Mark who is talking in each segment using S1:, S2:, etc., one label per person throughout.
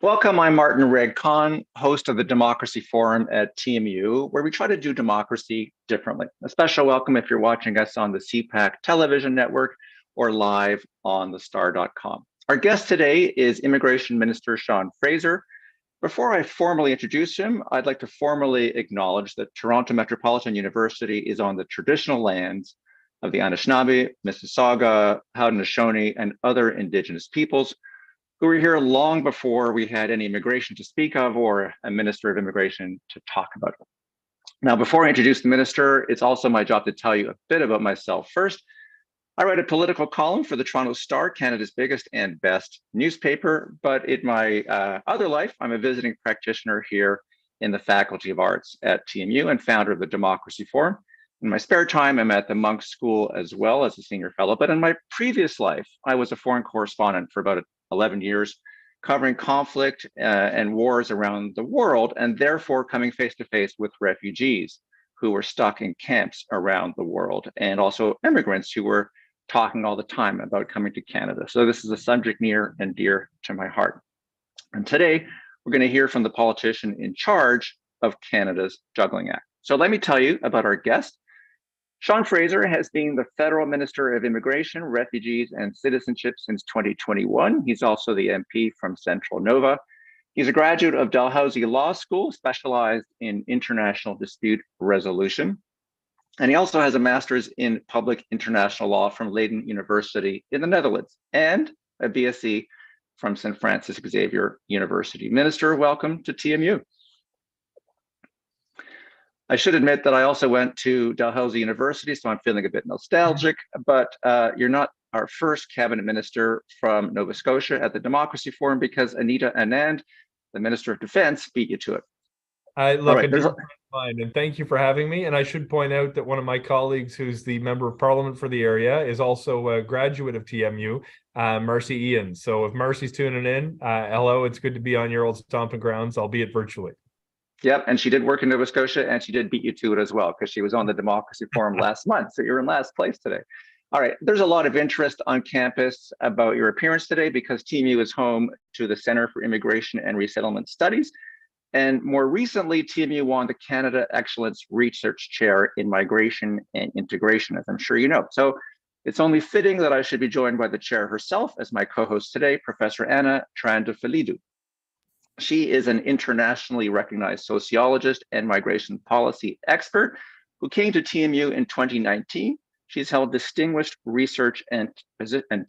S1: Welcome, I'm Martin Redd-Conn, host of the Democracy Forum at TMU, where we try to do democracy differently. A special welcome if you're watching us on the CPAC television network or live on thestar.com. Our guest today is Immigration Minister Sean Fraser. Before I formally introduce him, I'd like to formally acknowledge that Toronto Metropolitan University is on the traditional lands of the Anishinaabe, Mississauga, Haudenosaunee, and other Indigenous peoples who were here long before we had any immigration to speak of or a Minister of Immigration to talk about it. Now, before I introduce the minister, it's also my job to tell you a bit about myself. First, I write a political column for the Toronto Star, Canada's biggest and best newspaper, but in my other life, I'm a visiting practitioner here in the Faculty of Arts at TMU and founder of the Democracy Forum. In my spare time, I'm at the Munk School as well as a senior fellow, but in my previous life, I was a foreign correspondent for about 11 years, covering conflict and wars around the world, and therefore coming face to face with refugees who were stuck in camps around the world, and also immigrants who were talking all the time about coming to Canada. So this is a subject near and dear to my heart. And today, we're going to hear from the politician in charge of Canada's Juggling Act. So let me tell you about our guest. Sean Fraser has been the Federal Minister of Immigration, Refugees, and Citizenship since 2021. He's also the MP from Central Nova. He's a graduate of Dalhousie Law School, specialized in international dispute resolution. And he also has a master's in public international law from Leiden University in the Netherlands and a BSc from St. Francis Xavier University. Minister, welcome to TMU. I should admit that I also went to Dalhousie University, so I'm feeling a bit nostalgic, but you're not our first cabinet minister from Nova Scotia at the Democracy Forum because Anita Anand, the Minister of Defense, beat you to it.
S2: Anita, fine, and thank you for having me. And I should point out that one of my colleagues, who's the member of parliament for the area, is also a graduate of TMU, Marcy Ian. So if Marcy's tuning in, hello, it's good to be on your old stomping grounds, albeit virtually.
S1: Yep, and she did work in Nova Scotia, and she did beat you to it as well, because she was on the Democracy Forum last month, so you're in last place today. All right, there's a lot of interest on campus about your appearance today, because TMU is home to the Center for Immigration and Resettlement Studies, and more recently, TMU won the Canada Excellence Research Chair in Migration and Integration, as I'm sure you know. So it's only fitting that I should be joined by the chair herself as my co-host today, Professor Anna Trandafilidou. She is an internationally recognized sociologist and migration policy expert who came to TMU in 2019. She's held distinguished research and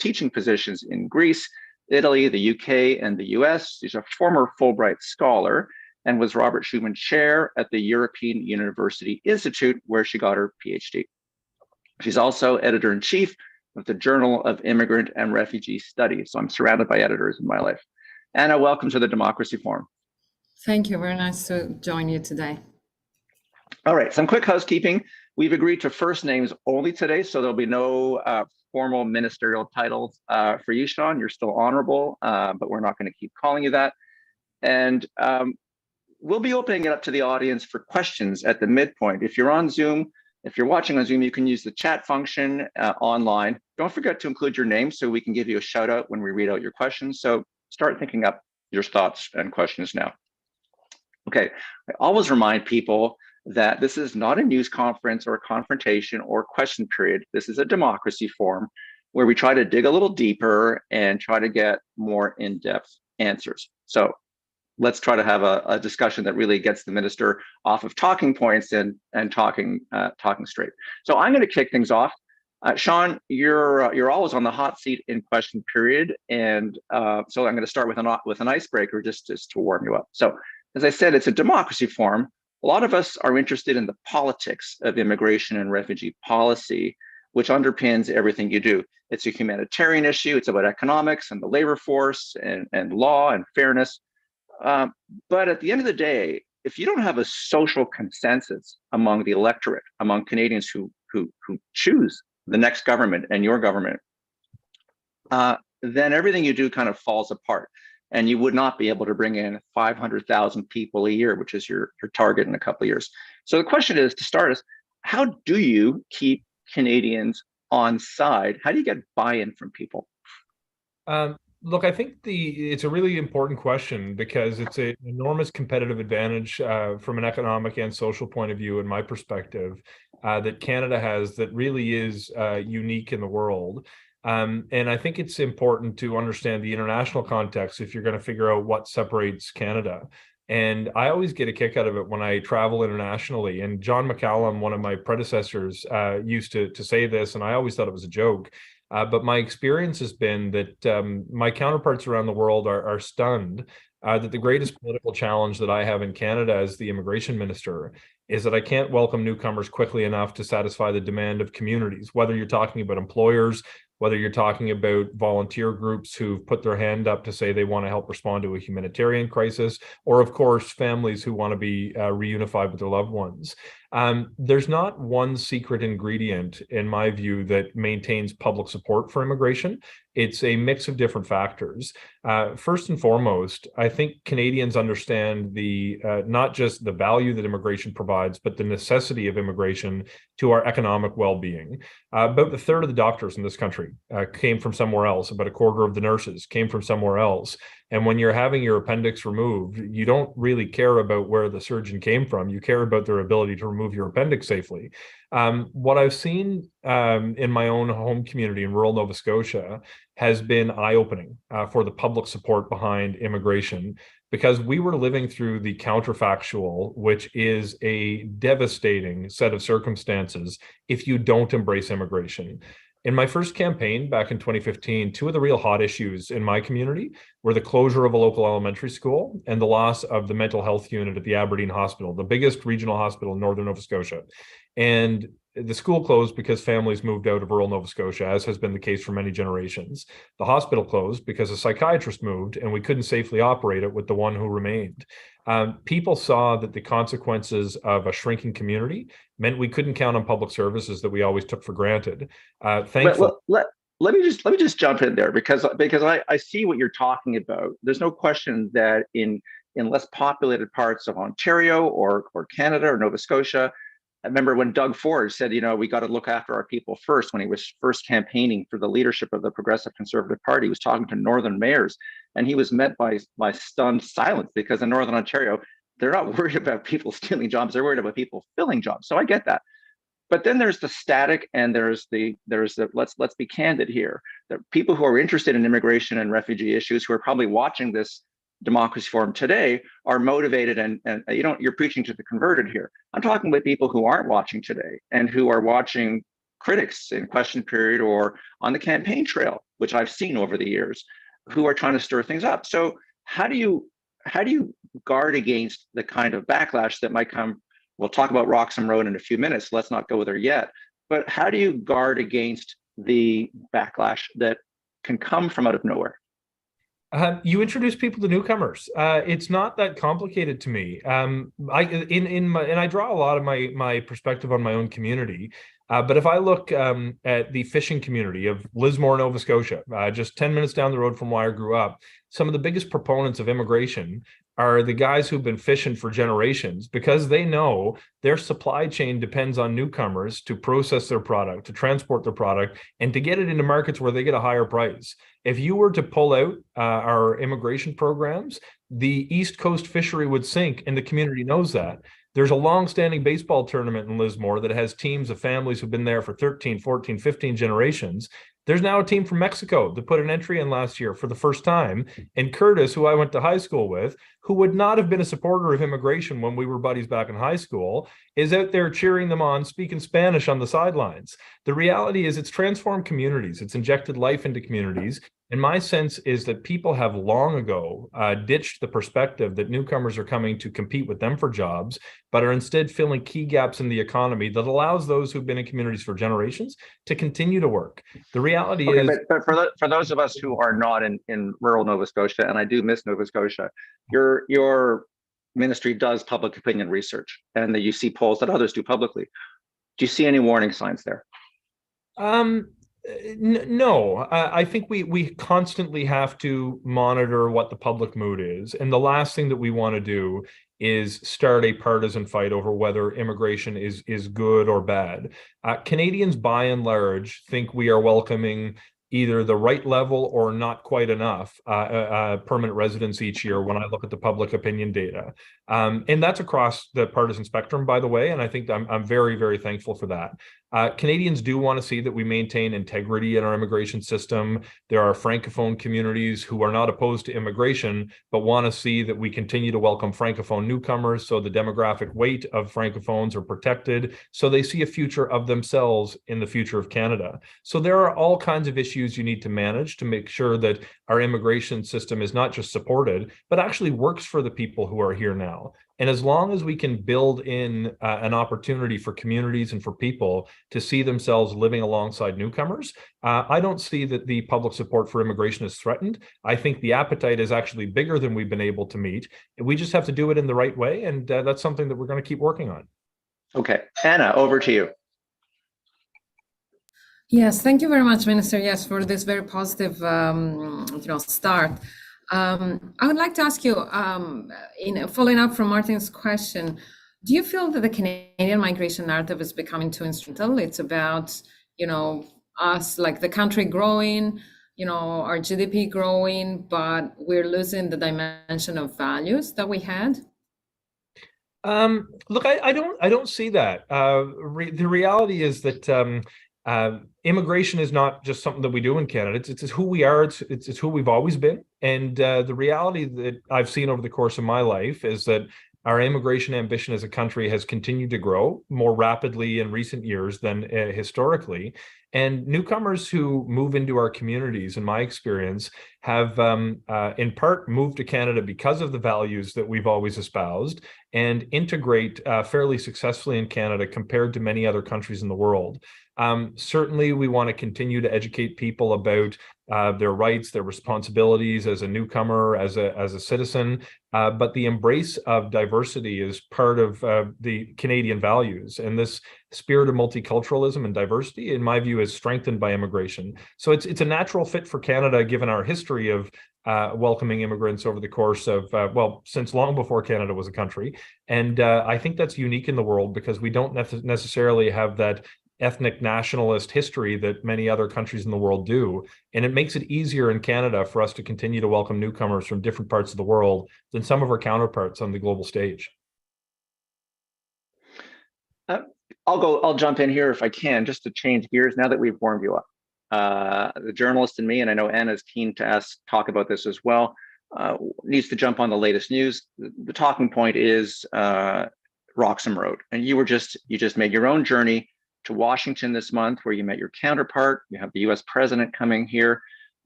S1: teaching positions in Greece, Italy, the UK, and the US. She's a former Fulbright scholar and was Robert Schuman Chair at the European University Institute, where she got her PhD. She's also editor-in-chief of the Journal of Immigrant and Refugee Studies. So I'm surrounded by editors in my life. Anna, welcome to the Democracy Forum.
S3: Thank you. Very nice to join you today.
S1: All right, some quick housekeeping. We've agreed to first names only today, so there'll be no formal ministerial titles for you, Sean. You're still honorable, but we're not going to keep calling you that. And we'll be opening it up to the audience for questions at the midpoint. If you're on Zoom, if you're watching on Zoom, you can use the chat function online. Don't forget to include your name so we can give you a shout out when we read out your questions. So start thinking up your thoughts and questions now. Okay, I always remind people that this is not a news conference or a confrontation or question period. This is a democracy forum where we try to dig a little deeper and try to get more in-depth answers. So let's try to have a discussion that really gets the minister off of talking points and talking straight. So I'm going to kick things off. Sean, you're always on the hot seat in question period, and so I'm going to start with an icebreaker just to warm you up. So, as I said, it's a democracy forum. A lot of us are interested in the politics of immigration and refugee policy, which underpins everything you do. It's a humanitarian issue. It's about economics and the labor force and law and fairness. But at the end of the day, if you don't have a social consensus among the electorate, among Canadians who choose the next government and your government, then everything you do kind of falls apart. And you would not be able to bring in 500,000 people a year, which is your target in a couple of years. So the question is, to start us, how do you keep Canadians on side? How do you get buy-in from people?
S2: Look, I think it's a really important question because it's an enormous competitive advantage from an economic and social point of view, in my perspective, that Canada has that really is unique in the world. And I think it's important to understand the international context if you're going to figure out what separates Canada. And I always get a kick out of it when I travel internationally. And John McCallum, one of my predecessors, used to say this, and I always thought it was a joke. But my experience has been that my counterparts around the world are stunned that the greatest political challenge that I have in Canada as the immigration minister is that I can't welcome newcomers quickly enough to satisfy the demand of communities, whether you're talking about employers, whether you're talking about volunteer groups who've put their hand up to say they want to help respond to a humanitarian crisis, or of course, families who want to be reunified with their loved ones. There's not one secret ingredient, in my view, that maintains public support for immigration. It's a mix of different factors. First and foremost, I think Canadians understand the not just the value that immigration provides, but the necessity of immigration to our economic well-being. About a third of the doctors in this country came from somewhere else. About a quarter of the nurses came from somewhere else. And when you're having your appendix removed, you don't really care about where the surgeon came from. You care about their ability to remove your appendix safely. What I've seen in my own home community in rural Nova Scotia has been eye-opening for the public support behind immigration, because we were living through the counterfactual, which is a devastating set of circumstances if you don't embrace immigration. In my first campaign back in 2015, two of the real hot issues in my community were the closure of a local elementary school and the loss of the mental health unit at the Aberdeen Hospital, the biggest regional hospital in northern Nova Scotia. And the school closed because families moved out of rural Nova Scotia, as has been the case for many generations. The hospital closed because a psychiatrist moved and we couldn't safely operate it with the one who remained. People saw that the consequences of a shrinking community meant we couldn't count on public services that we always took for granted. Thankfully,
S1: let me just jump in there because I see what you're talking about. There's no question that in less populated parts of Ontario or Canada or Nova Scotia, I remember when Doug Ford said, you know, we got to look after our people first, when he was first campaigning for the leadership of the Progressive Conservative Party. He was talking to northern mayors, and he was met by stunned silence, because in Northern Ontario, they're not worried about people stealing jobs. They're worried about people filling jobs. So I get that. But then there's the static, and there's the let's be candid here. The people who are interested in immigration and refugee issues, who are probably watching this Democracy Forum today, are motivated, and you're preaching to the converted here. I'm talking with people who aren't watching today and who are watching critics in question period or on the campaign trail, which I've seen over the years, who are trying to stir things up. So how do you guard against the kind of backlash that might come? We'll talk about Roxham Road in a few minutes. Let's not go there yet. But how do you guard against the backlash that can come from out of nowhere?
S2: You introduce people to newcomers. It's not that complicated to me. I draw a lot of my perspective on my own community. But if I look at the fishing community of Lismore, Nova Scotia, just 10 minutes down the road from where I grew up, some of the biggest proponents of immigration are the guys who've been fishing for generations, because they know their supply chain depends on newcomers to process their product, to transport their product, and to get it into markets where they get a higher price. If you were to pull out our immigration programs, the East Coast fishery would sink, and the community knows that. There's a long-standing baseball tournament in Lismore that has teams of families who've been there for 13, 14, 15 generations. There's now a team from Mexico that put an entry in last year for the first time. And Curtis, who I went to high school with, who would not have been a supporter of immigration when we were buddies back in high school, is out there cheering them on, speaking Spanish on the sidelines. The reality is it's transformed communities. It's injected life into communities. And my sense is that people have long ago ditched the perspective that newcomers are coming to compete with them for jobs, but are instead filling key gaps in the economy that allows those who've been in communities for generations to continue to work. The reality is...
S1: But for those of us who are not in rural Nova Scotia, and I do miss Nova Scotia, your ministry does public opinion research, and that you see polls that others do publicly. Do you see any warning signs there?
S2: No, I think we constantly have to monitor what the public mood is. And the last thing that we want to do is start a partisan fight over whether immigration is good or bad. Canadians, by and large, think we are welcoming either the right level or not quite enough permanent residents each year when I look at the public opinion data. And that's across the partisan spectrum, by the way, and I think I'm very, very thankful for that. Canadians do want to see that we maintain integrity in our immigration system. There are Francophone communities who are not opposed to immigration, but want to see that we continue to welcome Francophone newcomers so the demographic weight of Francophones are protected, so they see a future of themselves in the future of Canada. So there are all kinds of issues you need to manage to make sure that our immigration system is not just supported, but actually works for the people who are here now. And as long as we can build in an opportunity for communities and for people to see themselves living alongside newcomers, I don't see that the public support for immigration is threatened. I think the appetite is actually bigger than we've been able to meet. We just have to do it in the right way. And that's something that we're going to keep working on.
S1: Okay. Anna, over to you.
S3: Yes, thank you very much, Minister. Yes, for this very positive, start. I would like to ask you, following up from Martin's question, do you feel that the Canadian migration narrative is becoming too instrumental? It's about, us, like the country growing, our GDP growing, but we're losing the dimension of values that we had?
S2: Look, I don't see that. The reality is that immigration is not just something that we do in Canada. It's who we are. It's who we've always been. And the reality that I've seen over the course of my life is that our immigration ambition as a country has continued to grow more rapidly in recent years than historically. And newcomers who move into our communities, in my experience, have in part moved to Canada because of the values that we've always espoused and integrate fairly successfully in Canada compared to many other countries in the world. Certainly, we want to continue to educate people about their rights, their responsibilities as a newcomer, as a citizen. But the embrace of diversity is part of the Canadian values. And this spirit of multiculturalism and diversity, in my view, is strengthened by immigration. So it's a natural fit for Canada, given our history of welcoming immigrants over the course of, since long before Canada was a country. And I think that's unique in the world because we don't necessarily have that ethnic nationalist history that many other countries in the world do. And it makes it easier in Canada for us to continue to welcome newcomers from different parts of the world than some of our counterparts on the global stage.
S1: I'll jump in here if I can, just to change gears now that we've warmed you up. The journalist in me, and I know Anna is keen to talk about this as well, needs to jump on the latest news. The talking point is Roxham Road. And you just made your own journey to Washington this month, where you met your counterpart. You have the US president coming here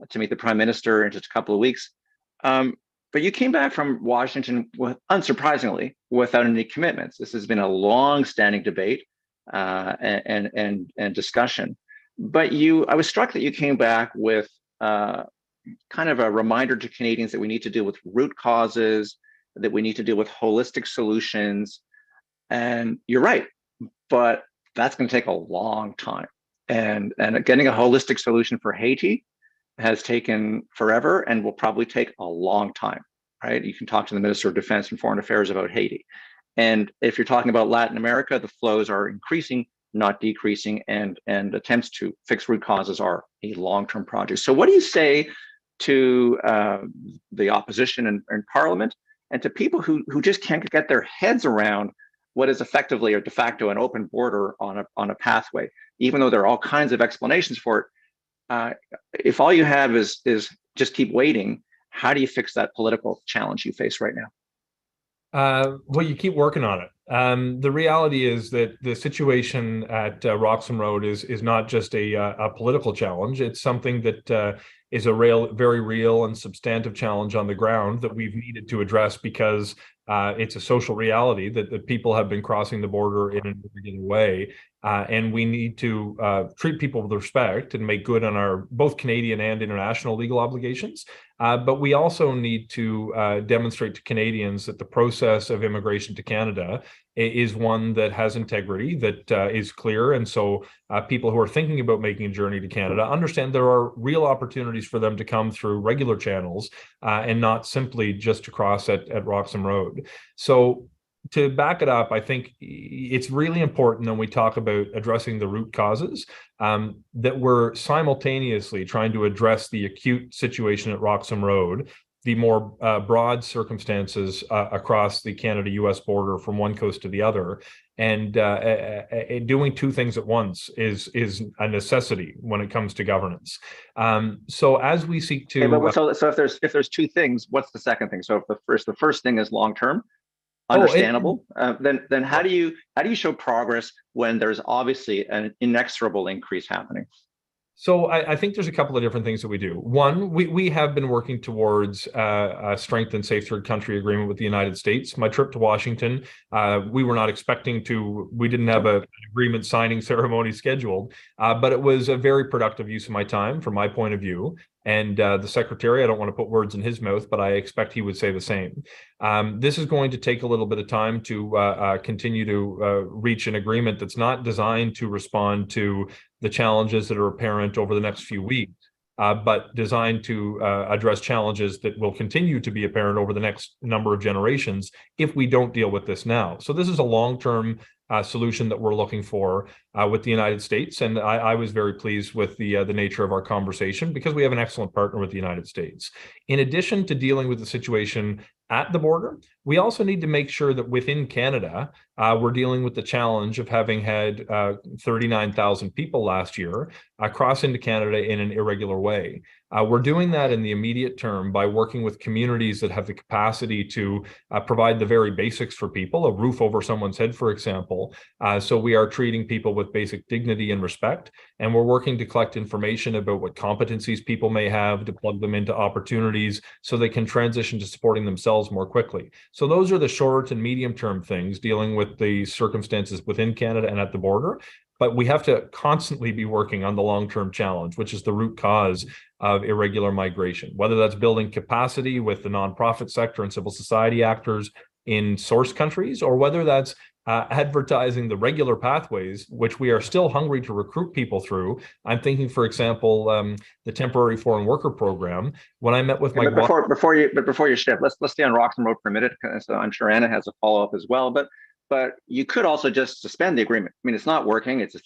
S1: to meet the prime minister in just a couple of weeks. But you came back from Washington, unsurprisingly, without any commitments. This has been a long-standing debate and discussion. But I was struck that you came back with kind of a reminder to Canadians that we need to deal with root causes, that we need to deal with holistic solutions. And you're right, but that's going to take a long time. And getting a holistic solution for Haiti has taken forever and will probably take a long time, right? You can talk to the Minister of Defense and Foreign Affairs about Haiti. And if you're talking about Latin America, the flows are increasing, not decreasing, and attempts to fix root causes are a long-term project. So what do you say to the opposition in Parliament and to people who just can't get their heads around what is effectively or de facto an open border on a pathway, even though there are all kinds of explanations for it? If all you have is just keep waiting, how do you fix that political challenge you face right now?
S2: Well, you keep working on it. The reality is that the situation at Roxham Road is not just a political challenge. It's something that is a very real and substantive challenge on the ground that we've needed to address because it's a social reality that people have been crossing the border in an irregular way. And we need to treat people with respect and make good on our both Canadian and international legal obligations. But we also need to demonstrate to Canadians that the process of immigration to Canada is one that has integrity, that is clear. And so people who are thinking about making a journey to Canada understand there are real opportunities for them to come through regular channels and not simply just to cross at Roxham Road. So to back it up, I think it's really important when we talk about addressing the root causes that we're simultaneously trying to address the acute situation at Roxham Road, the more broad circumstances across the Canada-US border from one coast to the other. And doing two things at once is a necessity when it comes to governance. So as we seek to,
S1: so if there's two things, what's the second thing? So if the first thing is long term, understandable. Then how do you show progress when there's obviously an inexorable increase happening?
S2: So I think there's a couple of different things that we do. One, we have been working towards a strengthened safe third country agreement with the United States. My trip to Washington, we were not expecting to, we didn't have an agreement signing ceremony scheduled, but it was a very productive use of my time from my point of view. And the secretary, I don't want to put words in his mouth, but I expect he would say the same. This is going to take a little bit of time to continue to reach an agreement that's not designed to respond to the challenges that are apparent over the next few weeks, but designed to address challenges that will continue to be apparent over the next number of generations if we don't deal with this now. So this is a long-term solution that we're looking for with the United States. And I was very pleased with the nature of our conversation because we have an excellent partner with the United States. In addition to dealing with the situation at the border, we also need to make sure that within Canada, we're dealing with the challenge of having had 39,000 people last year cross into Canada in an irregular way. We're doing that in the immediate term by working with communities that have the capacity to provide the very basics for people, a roof over someone's head, for example. So we are treating people with basic dignity and respect, and we're working to collect information about what competencies people may have to plug them into opportunities so they can transition to supporting themselves more quickly. So those are the short and medium term things dealing with the circumstances within Canada and at the border. But we have to constantly be working on the long-term challenge, which is the root cause of irregular migration, whether that's building capacity with the nonprofit sector and civil society actors in source countries, or whether that's advertising the regular pathways, which we are still hungry to recruit people through. I'm thinking, for example, the temporary foreign worker program. When I met with my
S1: before you shift, let's stay on Roxham Road for a minute, because I'm sure Anna has a follow-up as well. But you could also just suspend the agreement. I mean, it's not working. It's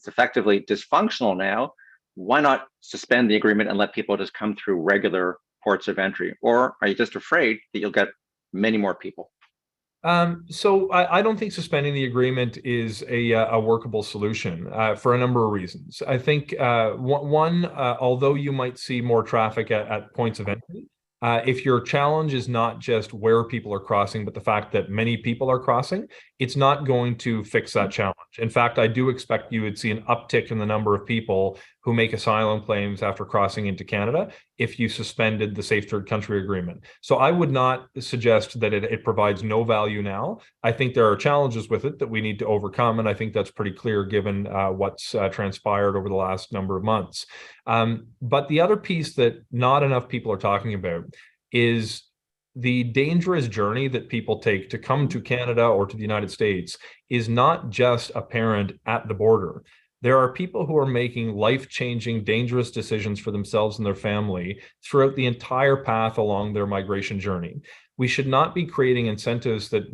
S1: effectively dysfunctional now. Why not suspend the agreement and let people just come through regular ports of entry? Or are you just afraid that you'll get many more people?
S2: So I don't think suspending the agreement is a workable solution for a number of reasons. I think one, although you might see more traffic at points of entry, if your challenge is not just where people are crossing, but the fact that many people are crossing, it's not going to fix that challenge. In fact, I do expect you would see an uptick in the number of people who make asylum claims after crossing into Canada if you suspended the Safe Third Country Agreement. So I would not suggest that it provides no value now. I think there are challenges with it that we need to overcome, and I think that's pretty clear given what's transpired over the last number of months. But the other piece that not enough people are talking about is the dangerous journey that people take to come to Canada or to the United States is not just apparent at the border. There are people who are making life-changing, dangerous decisions for themselves and their family throughout the entire path along their migration journey. We should not be creating incentives that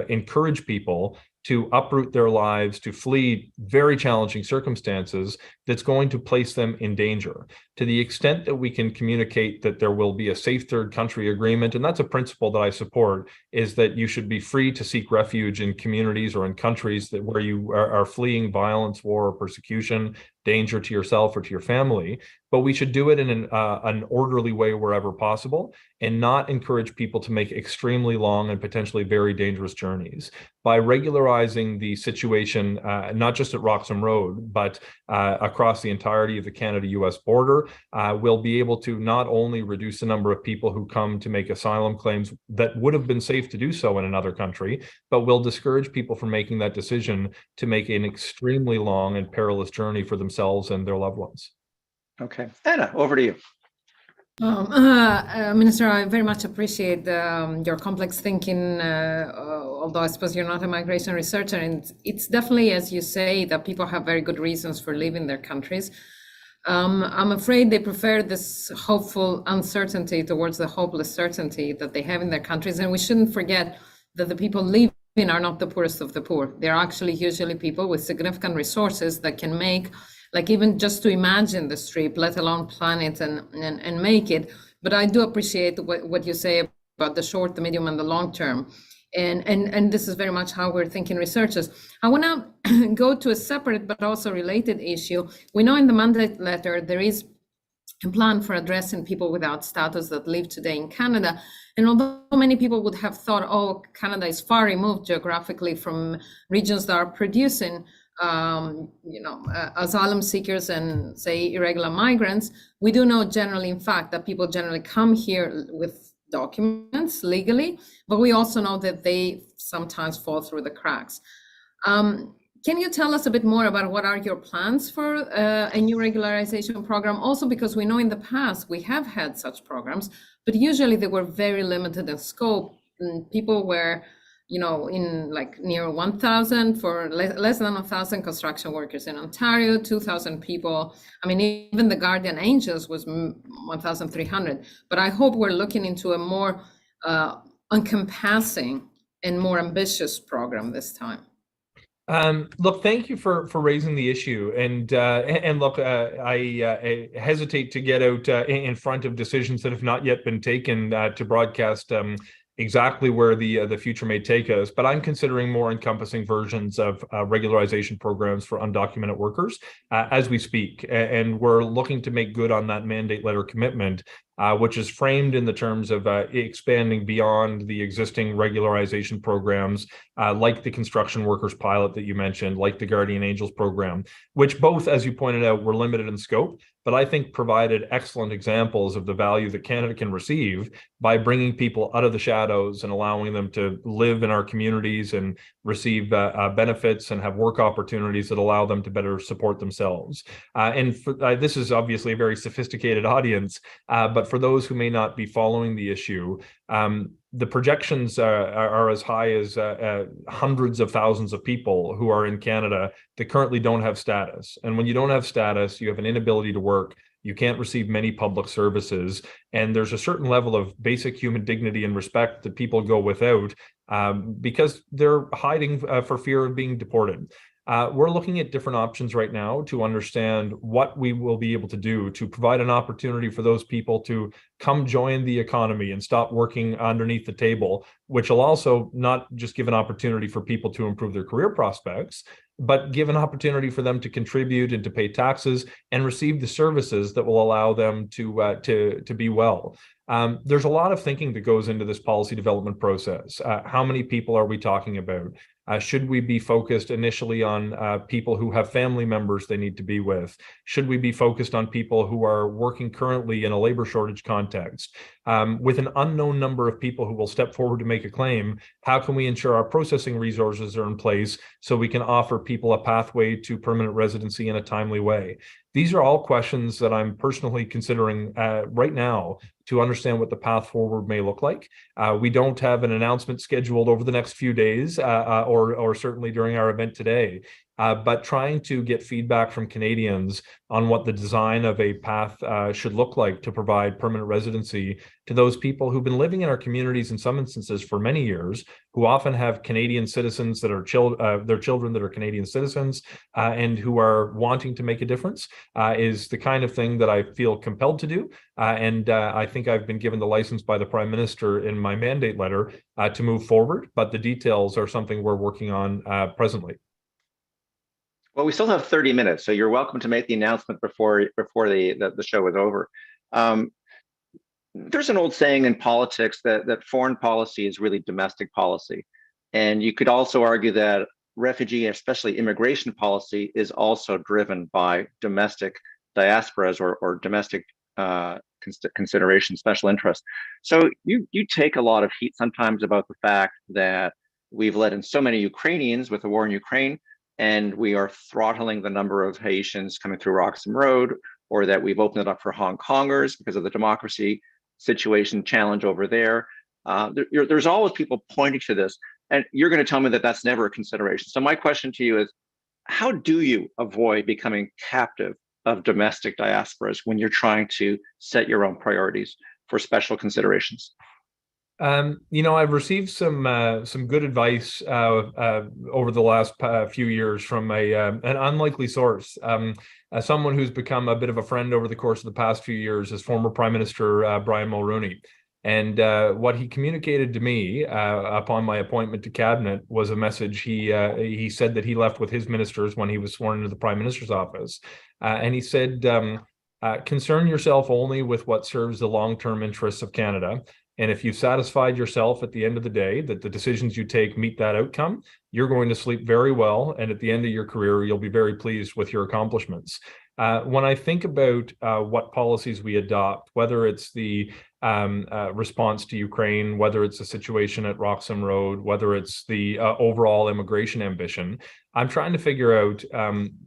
S2: encourage people to uproot their lives, to flee very challenging circumstances that's going to place them in danger. To the extent that we can communicate that there will be a safe third country agreement, and that's a principle that I support, is that you should be free to seek refuge in communities or in countries that where you are fleeing violence, war, or persecution, danger to yourself or to your family, but we should do it in an orderly way wherever possible and not encourage people to make extremely long and potentially very dangerous journeys. By regularizing the situation, not just at Roxham Road, but across the entirety of the Canada-US border, we'll be able to not only reduce the number of people who come to make asylum claims that would have been safe to do so in another country, but we'll discourage people from making that decision to make an extremely long and perilous journey for themselves and their loved ones.
S1: Okay, Anna, over to you.
S3: Minister, I very much appreciate your complex thinking, although I suppose you're not a migration researcher, and it's definitely, as you say, that people have very good reasons for leaving their countries. I'm afraid they prefer this hopeful uncertainty towards the hopeless certainty that they have in their countries, and we shouldn't forget that the people leaving in are not the poorest of the poor. They're actually usually people with significant resources that can make, like even just to imagine the strip, let alone plan it and make it. But I do appreciate what you say about the short, the medium, and the long term. And this is very much how we're thinking researchers. I want to go to a separate but also related issue. We know in the mandate letter there is a plan for addressing people without status that live today in Canada. And although many people would have thought, oh, Canada is far removed geographically from regions that are producing asylum seekers and say irregular migrants, we do know generally, in fact, that people generally come here with documents legally, but we also know that they sometimes fall through the cracks. Can you tell us a bit more about what are your plans for a new regularization program? Also, because we know in the past we have had such programs, but usually they were very limited in scope. And people were, in like near 1,000 for less than 1,000 construction workers in Ontario, 2,000 people. I mean, even the Guardian Angels was 1,300. But I hope we're looking into a more encompassing and more ambitious program this time.
S2: Look, thank you for raising the issue, and look, I hesitate to get out in front of decisions that have not yet been taken to broadcast exactly where the future may take us, but I'm considering more encompassing versions of regularization programs for undocumented workers as we speak, and we're looking to make good on that mandate letter commitment, which is framed in the terms of expanding beyond the existing regularization programs, like the construction workers pilot that you mentioned, like the Guardian Angels program, which both, as you pointed out, were limited in scope, but I think provided excellent examples of the value that Canada can receive by bringing people out of the shadows and allowing them to live in our communities and receive benefits and have work opportunities that allow them to better support themselves. This is obviously a very sophisticated audience, but for those who may not be following the issue, the projections are as high as hundreds of thousands of people who are in Canada that currently don't have status. And when you don't have status, you have an inability to work. You can't receive many public services. And there's a certain level of basic human dignity and respect that people go without because they're hiding for fear of being deported. We're looking at different options right now to understand what we will be able to do to provide an opportunity for those people to come join the economy and stop working underneath the table, which will also not just give an opportunity for people to improve their career prospects, but give an opportunity for them to contribute and to pay taxes and receive the services that will allow them to be well. There's a lot of thinking that goes into this policy development process. How many people are we talking about? Should we be focused initially on people who have family members they need to be with? Should we be focused on people who are working currently in a labor shortage context? With an unknown number of people who will step forward to make a claim, how can we ensure our processing resources are in place so we can offer people a pathway to permanent residency in a timely way? These are all questions that I'm personally considering right now to understand what the path forward may look like. We don't have an announcement scheduled over the next few days or certainly during our event today, but trying to get feedback from Canadians on what the design of a path should look like to provide permanent residency to those people who've been living in our communities in some instances for many years, who often have Canadian citizens that are their children that are Canadian citizens and who are wanting to make a difference, is the kind of thing that I feel compelled to do. And I think I've been given the license by the Prime Minister in my mandate letter to move forward, but the details are something we're working on presently.
S1: Well, we still have 30 minutes, so you're welcome to make the announcement before the show is over. There's an old saying in politics that foreign policy is really domestic policy. And you could also argue that refugee, especially immigration policy, is also driven by domestic diasporas or domestic consideration, special interest. So you take a lot of heat sometimes about the fact that we've let in so many Ukrainians with the war in Ukraine, and we are throttling the number of Haitians coming through Roxham Road, or that we've opened it up for Hong Kongers because of the democracy situation challenge over there. There's always people pointing to this, and you're going to tell me that that's never a consideration. So my question to you is, how do you avoid becoming captive of domestic diasporas when you're trying to set your own priorities for special considerations?
S2: I've received some good advice over the last few years from an unlikely source. Someone who's become a bit of a friend over the course of the past few years is former Prime Minister Brian Mulroney. And what he communicated to me upon my appointment to cabinet was a message. He said that he left with his ministers when he was sworn into the Prime Minister's office, and he said, "Concern yourself only with what serves the long-term interests of Canada. And if you've satisfied yourself at the end of the day that the decisions you take meet that outcome, you're going to sleep very well. And at the end of your career, you'll be very pleased with your accomplishments." When I think about what policies we adopt, whether it's the response to Ukraine, whether it's the situation at Roxham Road, whether it's the overall immigration ambition, I'm trying to figure out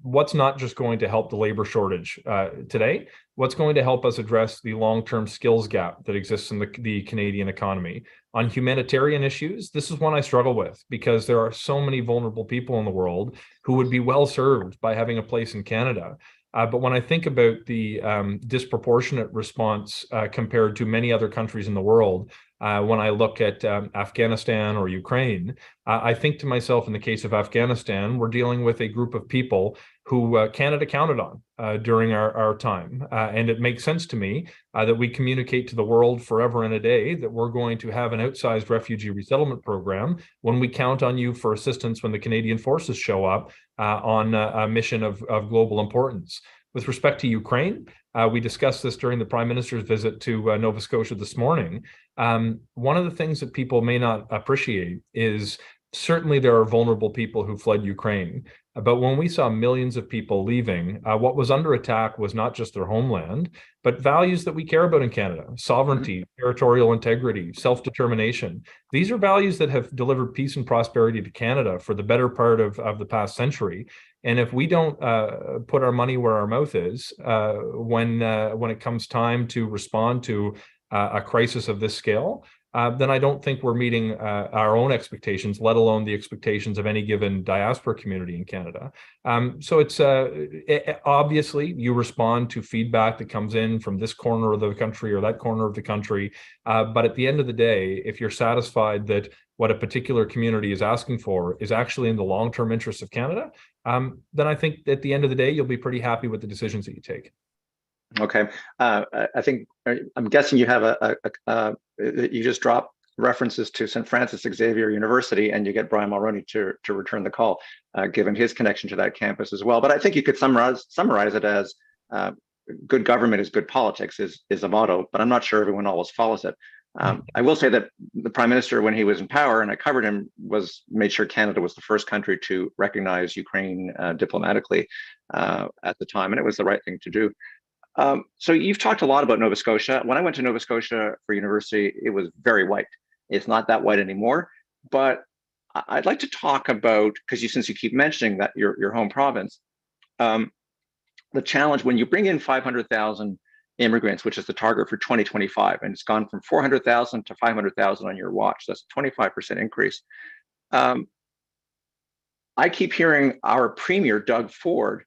S2: what's not just going to help the labor shortage today, what's going to help us address the long-term skills gap that exists in the Canadian economy. On humanitarian issues, this is one I struggle with because there are so many vulnerable people in the world who would be well served by having a place in Canada. But when I think about the disproportionate response compared to many other countries in the world, when I look at Afghanistan or Ukraine, I think to myself, in the case of Afghanistan, we're dealing with a group of people who Canada counted on during our time. And it makes sense to me that we communicate to the world forever and a day that we're going to have an outsized refugee resettlement program when we count on you for assistance when the Canadian forces show up on a mission of global importance. With respect to Ukraine, we discussed this during the Prime Minister's visit to Nova Scotia this morning. One of the things that people may not appreciate is certainly there are vulnerable people who fled Ukraine. But when we saw millions of people leaving, what was under attack was not just their homeland, but values that we care about in Canada: sovereignty, territorial integrity, self-determination. These are values that have delivered peace and prosperity to Canada for the better part of the past century. And if we don't put our money where our mouth is when it comes time to respond to a crisis of this scale, then I don't think we're meeting our own expectations, let alone the expectations of any given diaspora community in Canada. So it's obviously you respond to feedback that comes in from this corner of the country or that corner of the country. But at the end of the day, if you're satisfied that what a particular community is asking for is actually in the long-term interests of Canada, then I think at the end of the day, you'll be pretty happy with the decisions that you take.
S1: Okay, I think I'm guessing you have you just dropped references to St. Francis Xavier University, and you get Brian Mulroney to return the call, given his connection to that campus as well. But I think you could summarize it as good government is good politics is a motto, but I'm not sure everyone always follows it. I will say that the Prime Minister, when he was in power, and I covered him, made sure Canada was the first country to recognize Ukraine diplomatically at the time, and it was the right thing to do. So you've talked a lot about Nova Scotia. When I went to Nova Scotia for university, it was very white. It's not that white anymore. But I'd like to talk about, because since you keep mentioning that your home province, the challenge when you bring in 500,000 immigrants, which is the target for 2025, and it's gone from 400,000 to 500,000 on your watch. That's a 25% increase. I keep hearing our Premier, Doug Ford,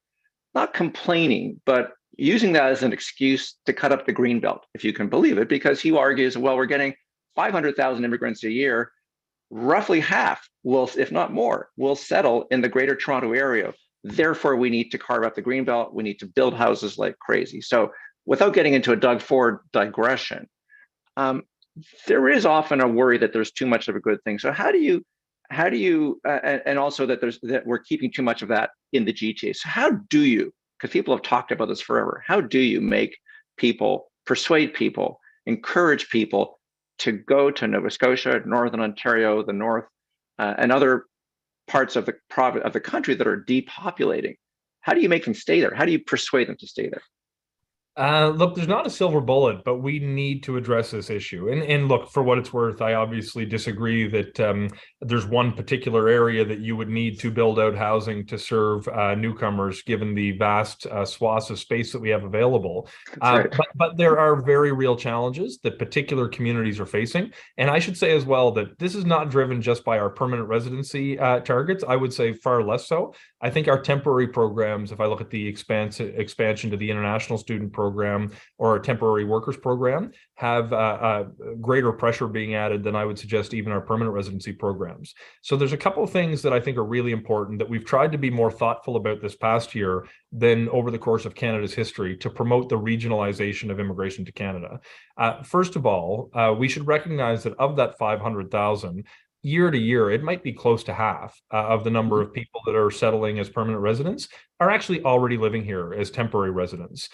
S1: not complaining, but using that as an excuse to cut up the Greenbelt, if you can believe it, because he argues, well, we're getting 500,000 immigrants a year, roughly half will, if not more, will settle in the Greater Toronto Area. Therefore, we need to carve up the Greenbelt. We need to build houses like crazy. So without getting into a Doug Ford digression, there is often a worry that there's too much of a good thing. So how do you, and also that we're keeping too much of that in the GTA. So how do you, because people have talked about this forever, how do you make people, persuade people, encourage people to go to Nova Scotia, Northern Ontario, the North, and other parts of the country that are depopulating? How do you make them stay there? How do you persuade them to stay there?
S2: Look, there's not a silver bullet, but we need to address this issue. And look, for what it's worth, I obviously disagree that there's one particular area that you would need to build out housing to serve newcomers, given the vast swaths of space that we have available. Right. But there are very real challenges that particular communities are facing. And I should say as well that this is not driven just by our permanent residency targets. I would say far less so. I think our temporary programs, if I look at the expansion to the international student program or a temporary workers program have greater pressure being added than I would suggest even our permanent residency programs. So there's a couple of things that I think are really important that we've tried to be more thoughtful about this past year than over the course of Canada's history to promote the regionalization of immigration to Canada. First of all, we should recognize that of that 500,000, year to year, it might be close to half of the number of people that are settling as permanent residents are actually already living here as temporary residents.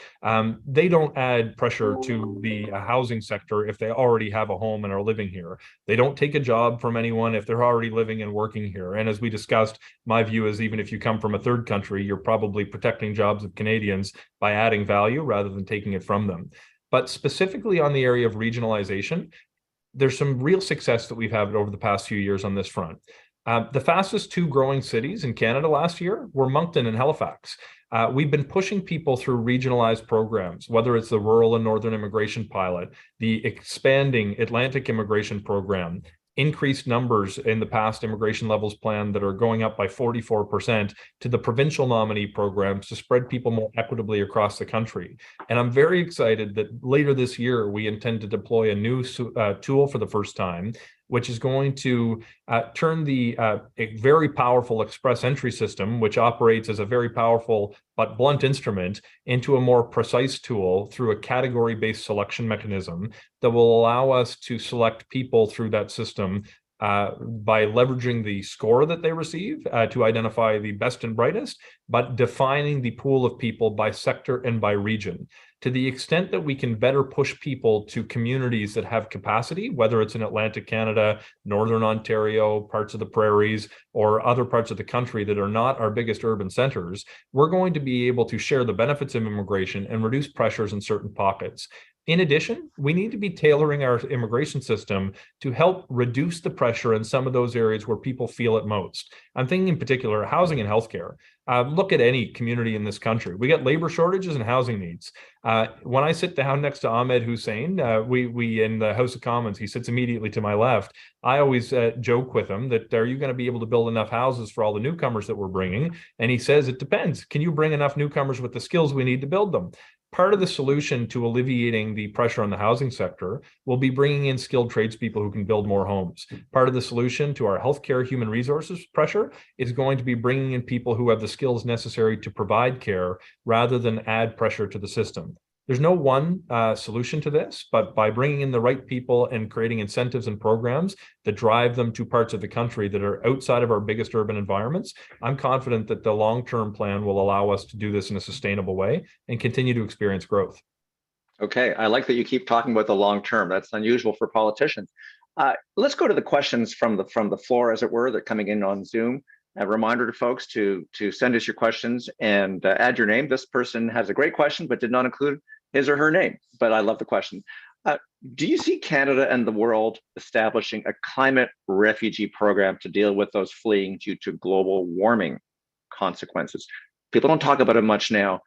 S2: They don't add pressure to the housing sector if they already have a home and are living here. They don't take a job from anyone if they're already living and working here. And as we discussed, my view is even if you come from a third country, you're probably protecting jobs of Canadians by adding value rather than taking it from them. But specifically on the area of regionalization, there's some real success that we've had over the past few years on this front. The fastest two growing cities in Canada last year were Moncton and Halifax. We've been pushing people through regionalized programs, whether it's the Rural and Northern Immigration Pilot, the expanding Atlantic Immigration Program, increased numbers in the past immigration levels plan that are going up by 44% to the provincial nominee programs to spread people more equitably across the country. And I'm very excited that later this year, we intend to deploy a new tool for the first time, which is going to turn a very powerful express entry system, which operates as a very powerful but blunt instrument, into a more precise tool through a category-based selection mechanism that will allow us to select people through that system by leveraging the score that they receive to identify the best and brightest, but defining the pool of people by sector and by region. To the extent that we can better push people to communities that have capacity, whether it's in Atlantic Canada, Northern Ontario, parts of the prairies, or other parts of the country that are not our biggest urban centers, we're going to be able to share the benefits of immigration and reduce pressures in certain pockets. In addition, we need to be tailoring our immigration system to help reduce the pressure in some of those areas where people feel it most. I'm thinking in particular housing and healthcare. Look at any community in this country. We got labor shortages and housing needs. When I sit down next to Ahmed Hussein, we in the House of Commons, he sits immediately to my left. I always joke with him that, are you going to be able to build enough houses for all the newcomers that we're bringing? And he says, it depends. Can you bring enough newcomers with the skills we need to build them? Part of the solution to alleviating the pressure on the housing sector will be bringing in skilled tradespeople who can build more homes. Part of the solution to our healthcare human resources pressure is going to be bringing in people who have the skills necessary to provide care rather than add pressure to the system. There's no one solution to this, but by bringing in the right people and creating incentives and programs that drive them to parts of the country that are outside of our biggest urban environments, I'm confident that the long-term plan will allow us to do this in a sustainable way and continue to experience growth.
S1: Okay, I like that you keep talking about the long term. That's unusual for politicians. Let's go to the questions from the floor, as it were, that are coming in on Zoom. A reminder to folks to send us your questions and add your name. This person has a great question, but did not include his or her name, but I love the question. Do you see Canada and the world establishing a climate refugee program to deal with those fleeing due to global warming consequences? People don't talk about it much now,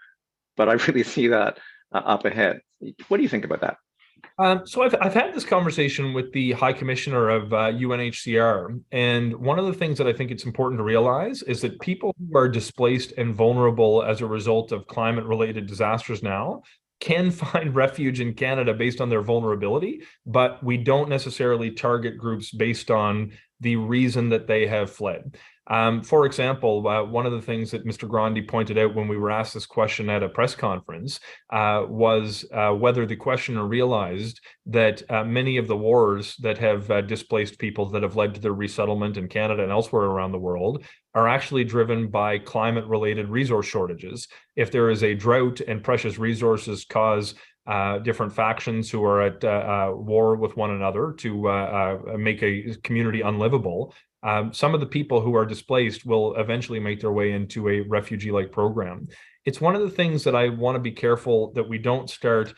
S1: but I really see that up ahead. What do you think about that?
S2: So I've had this conversation with the High Commissioner of UNHCR, and one of the things that I think it's important to realize is that people who are displaced and vulnerable as a result of climate-related disasters now can find refuge in Canada based on their vulnerability, but we don't necessarily target groups based on the reason that they have fled. For example, one of the things that Mr. Grandi pointed out when we were asked this question at a press conference was whether the questioner realized that many of the wars that have displaced people that have led to their resettlement in Canada and elsewhere around the world are actually driven by climate-related resource shortages. If there is a drought and precious resources cause different factions who are at war with one another to make a community unlivable, some of the people who are displaced will eventually make their way into a refugee-like program. It's one of the things that I want to be careful that we don't start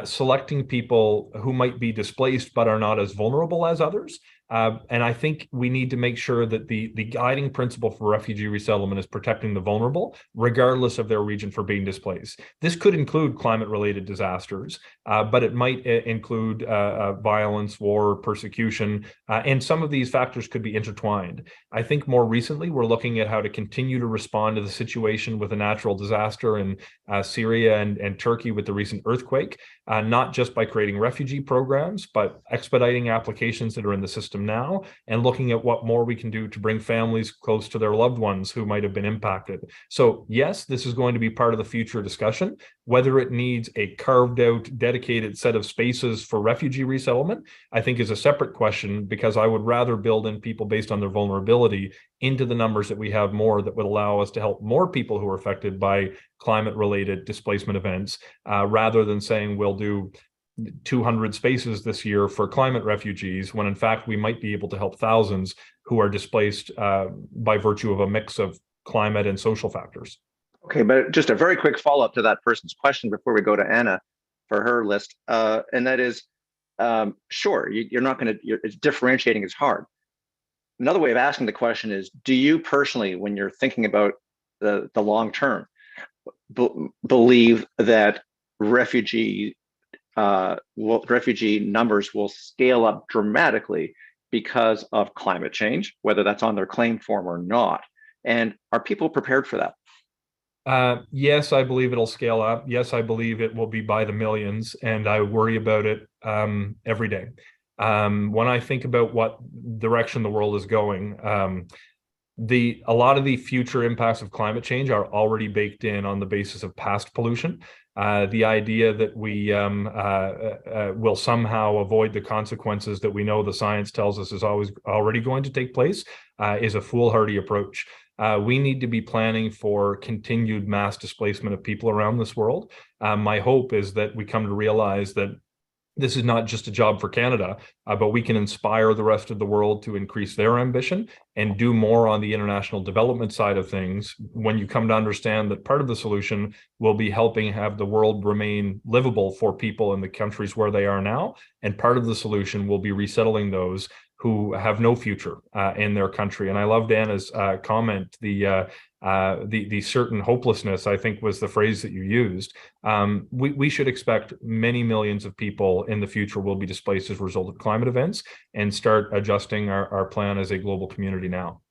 S2: selecting people who might be displaced but are not as vulnerable as others, And I think we need to make sure that the guiding principle for refugee resettlement is protecting the vulnerable, regardless of their region for being displaced. This could include climate-related disasters, but it might include violence, war, persecution, and some of these factors could be intertwined. I think more recently, we're looking at how to continue to respond to the situation with a natural disaster in Syria and Turkey with the recent earthquake, not just by creating refugee programs, but expediting applications that are in the system now and looking at what more we can do to bring families close to their loved ones who might have been impacted. So yes, this is going to be part of the future discussion. Whether it needs a carved out, dedicated set of spaces for refugee resettlement, I think is a separate question, because I would rather build in people based on their vulnerability into the numbers that we have more that would allow us to help more people who are affected by climate-related displacement events, rather than saying we'll do 200 spaces this year for climate refugees, when in fact we might be able to help thousands who are displaced by virtue of a mix of climate and social factors.
S1: Okay, but just a very quick follow-up to that person's question before we go to Anna for her list, and that is, sure, you're not going to, differentiating is hard. Another way of asking the question is, do you personally, when you're thinking about the long term, believe that refugee numbers will scale up dramatically because of climate change, whether that's on their claim form or not? And are people prepared for that?
S2: Yes, I believe it'll scale up. Yes, I believe it will be by the millions, and I worry about it every day. When I think about what direction the world is going, a lot of the future impacts of climate change are already baked in on the basis of past pollution. The idea that we will somehow avoid the consequences that we know the science tells us is already going to take place is a foolhardy approach. We need to be planning for continued mass displacement of people around this world. My hope is that we come to realize that this is not just a job for Canada, but we can inspire the rest of the world to increase their ambition and do more on the international development side of things, when you come to understand that part of the solution will be helping have the world remain livable for people in the countries where they are now, and part of the solution will be resettling those who have no future in their country. And I loved Anna's comment, the certain hopelessness, I think was the phrase that you used. We should expect many millions of people in the future will be displaced as a result of climate events, and start adjusting our plan as a global community now.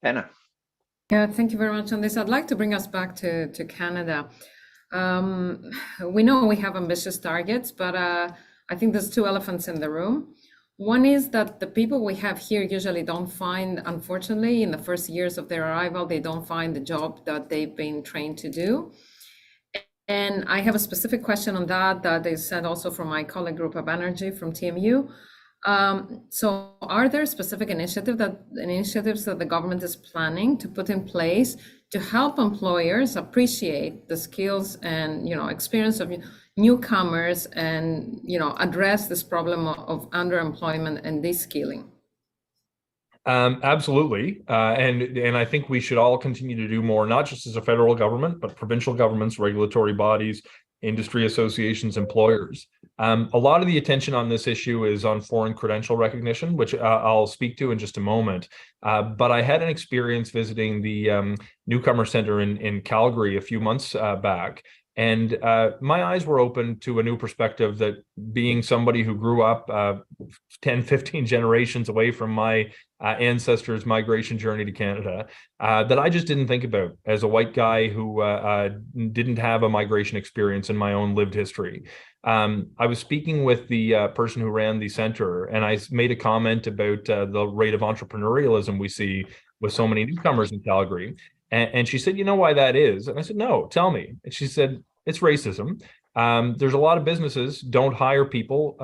S1: Anna.
S3: Yeah, thank you very much on this. I'd like to bring us back to Canada. We know we have ambitious targets, but I think there's two elephants in the room. One is that the people we have here usually don't find, unfortunately, in the first years of their arrival, they don't find the job that they've been trained to do. And I have a specific question on that is sent also from my colleague Rupa Banerjee from TMU. So are there specific initiatives that the government is planning to put in place to help employers appreciate the skills and experience of newcomers, and address this problem of underemployment and de-skilling?
S2: Absolutely, and I think we should all continue to do more, not just as a federal government, but provincial governments, regulatory bodies, industry associations, employers. A lot of the attention on this issue is on foreign credential recognition, which I'll speak to in just a moment. But I had an experience visiting the Newcomer Center in Calgary a few months back. And my eyes were open to a new perspective, that being somebody who grew up 10, 15 generations away from my ancestors' migration journey to Canada, that I just didn't think about as a white guy who didn't have a migration experience in my own lived history. I was speaking with the person who ran the center, and I made a comment about the rate of entrepreneurialism we see with so many newcomers in Calgary. And she said, "You know why that is?" And I said, "No, tell me." And she said, "It's racism. There's a lot of businesses don't hire people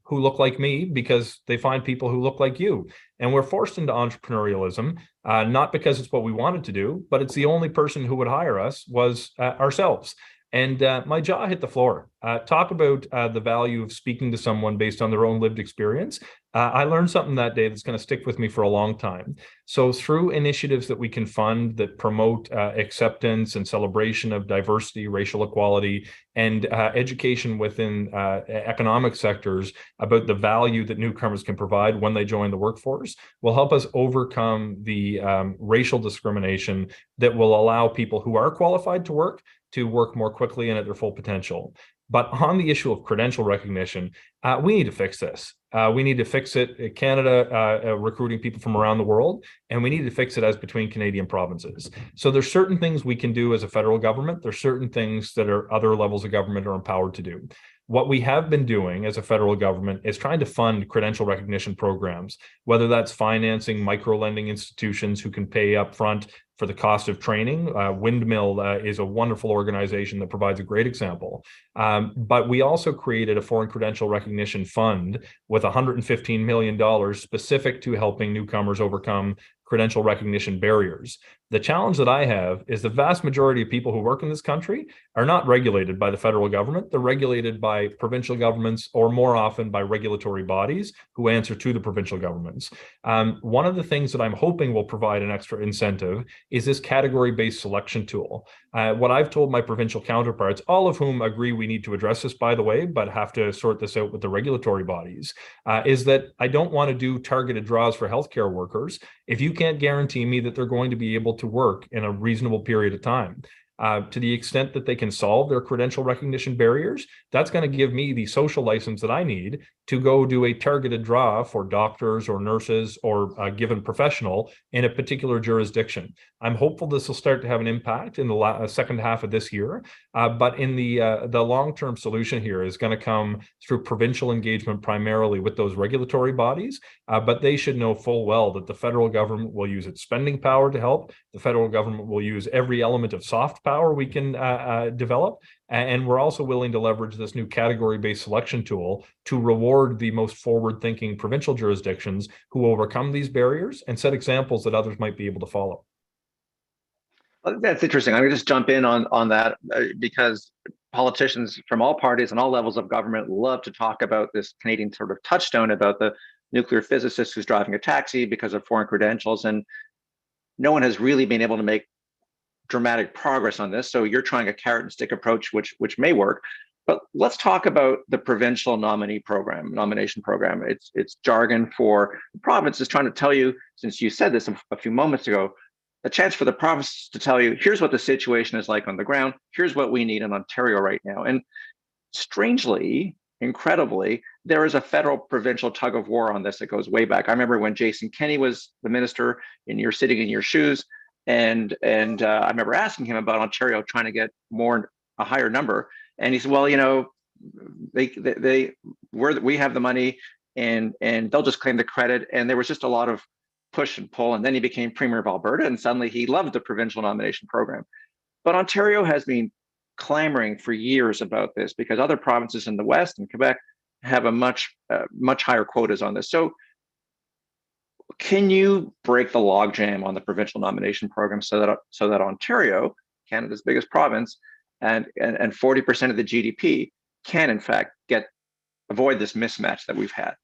S2: who look like me because they find people who look like you. And we're forced into entrepreneurialism, not because it's what we wanted to do, but it's the only person who would hire us was ourselves. And my jaw hit the floor. Talk about the value of speaking to someone based on their own lived experience. I learned something that day that's going to stick with me for a long time. So through initiatives that we can fund that promote acceptance and celebration of diversity, racial equality, and education within economic sectors about the value that newcomers can provide when they join the workforce will help us overcome the racial discrimination that will allow people who are qualified to work more quickly and at their full potential. But on the issue of credential recognition, we need to fix this. We need to fix it. Canada recruiting people from around the world, and we need to fix it as between Canadian provinces. So there's certain things we can do as a federal government. There's certain things that are other levels of government are empowered to do. What we have been doing as a federal government is trying to fund credential recognition programs, whether that's financing micro-lending institutions who can pay upfront for the cost of training. Windmill is a wonderful organization that provides a great example. But we also created a foreign credential recognition fund with $115 million specific to helping newcomers overcome credential recognition barriers. The challenge that I have is the vast majority of people who work in this country are not regulated by the federal government. They're regulated by provincial governments, or more often by regulatory bodies who answer to the provincial governments. One of the things that I'm hoping will provide an extra incentive is this category-based selection tool. What I've told my provincial counterparts, all of whom agree we need to address this, by the way, but have to sort this out with the regulatory bodies, is that I don't want to do targeted draws for healthcare workers if you can't guarantee me that they're going to be able to work in a reasonable period of time. To the extent that they can solve their credential recognition barriers, that's going to give me the social license that I need to go do a targeted draw for doctors or nurses or a given professional in a particular jurisdiction. I'm hopeful this will start to have an impact in the second half of this year, but in the long-term solution here is going to come through provincial engagement primarily with those regulatory bodies, but they should know full well that the federal government will use its spending power to help. The federal government will use every element of soft power we can develop. And we're also willing to leverage this new category-based selection tool to reward the most forward-thinking provincial jurisdictions who overcome these barriers and set examples that others might be able to follow.
S1: Well, that's interesting. I'm going to just jump in on that because politicians from all parties and all levels of government love to talk about this Canadian sort of touchstone about the nuclear physicist who's driving a taxi because of foreign credentials. And no one has really been able to make dramatic progress on this. So you're trying a carrot and stick approach, which may work. But let's talk about the provincial nomination program. It's jargon for the province is trying to tell you, since you said this a few moments ago, a chance for the province to tell you, here's what the situation is like on the ground. Here's what we need in Ontario right now. And strangely, incredibly, there is a federal provincial tug of war on this that goes way back. I remember when Jason Kenney was the minister and you're sitting in your shoes. And I remember asking him about Ontario trying to get a higher number, and he said, "Well, you know, we have the money, and they'll just claim the credit." And there was just a lot of push and pull, and then he became Premier of Alberta, and suddenly he loved the provincial nomination program. But Ontario has been clamoring for years about this because other provinces in the West and Quebec have a much higher quotas on this. So, can you break the logjam on the provincial nomination program so that Ontario, Canada's biggest province, and 40% of the GDP can in fact avoid this mismatch that we've had?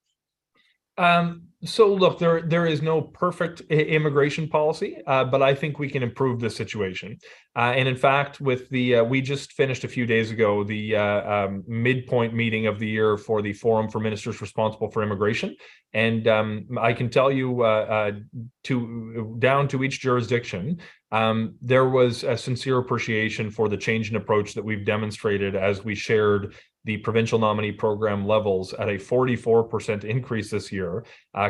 S2: So look, there is no perfect immigration policy, but I think we can improve the situation. And in fact, with we just finished a few days ago the midpoint meeting of the year for the Forum for Ministers Responsible for Immigration, and I can tell you down to each jurisdiction, there was a sincere appreciation for the change in approach that we've demonstrated as we shared the provincial nominee program levels at a 44% increase this year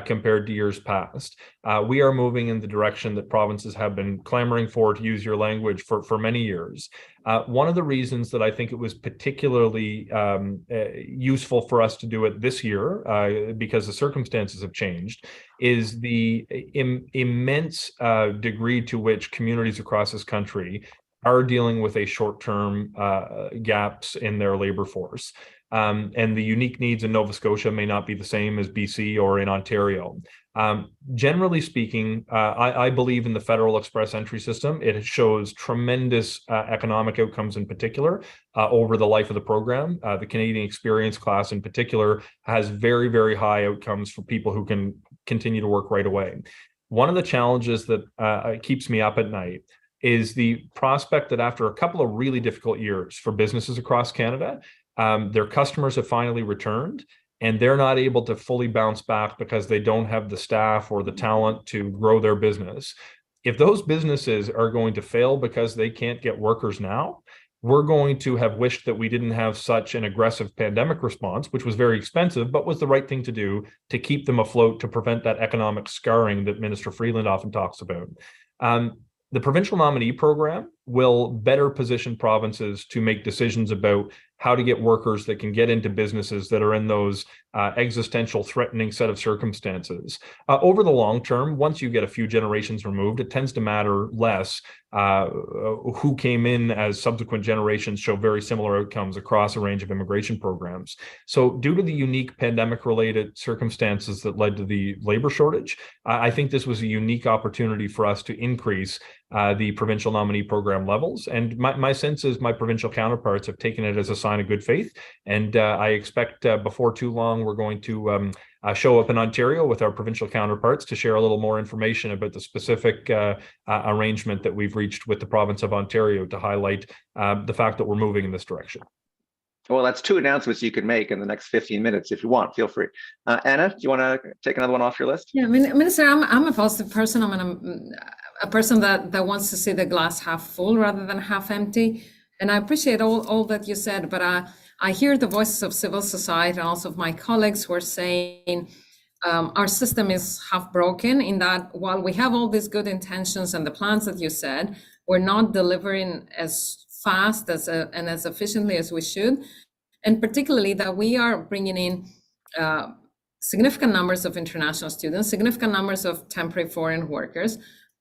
S2: compared to years past. We are moving in the direction that provinces have been clamoring for, to use your language, for many years. One of the reasons that I think it was particularly useful for us to do it this year, because the circumstances have changed, is the immense degree to which communities across this country are dealing with a short-term gaps in their labor force. And the unique needs in Nova Scotia may not be the same as BC or in Ontario. Generally speaking, I believe in the Federal Express Entry system. It shows tremendous economic outcomes in particular over the life of the program. The Canadian Experience class in particular has very, very high outcomes for people who can continue to work right away. One of the challenges that keeps me up at night is the prospect that after a couple of really difficult years for businesses across Canada, their customers have finally returned, and they're not able to fully bounce back because they don't have the staff or the talent to grow their business. If those businesses are going to fail because they can't get workers now, we're going to have wished that we didn't have such an aggressive pandemic response, which was very expensive, but was the right thing to do to keep them afloat, to prevent that economic scarring that Minister Freeland often talks about. The provincial nominee program will better position provinces to make decisions about how to get workers that can get into businesses that are in those existential threatening set of circumstances. Over the long term, once you get a few generations removed, it tends to matter less who came in, as subsequent generations show very similar outcomes across a range of immigration programs. So due to the unique pandemic-related circumstances that led to the labor shortage, I think this was a unique opportunity for us to increase the provincial nominee program levels. And my sense is my provincial counterparts have taken it as a sign of good faith. And I expect before too long, we're going to show up in Ontario with our provincial counterparts to share a little more information about the specific arrangement that we've reached with the province of Ontario to highlight the fact that we're moving in this direction.
S1: Well, that's 2 announcements you can make in the next 15 minutes if you want. Feel free. Anna, do you want to take another one off your list?
S3: Yeah, Minister, I'm a positive person. I'm a person that wants to see the glass half full rather than half empty. And I appreciate all that you said, but I hear the voices of civil society and also of my colleagues who are saying our system is half broken, in that while we have all these good intentions and the plans that you said, we're not delivering as fast and as efficiently as we should. And particularly that we are bringing in significant numbers of international students, significant numbers of temporary foreign workers,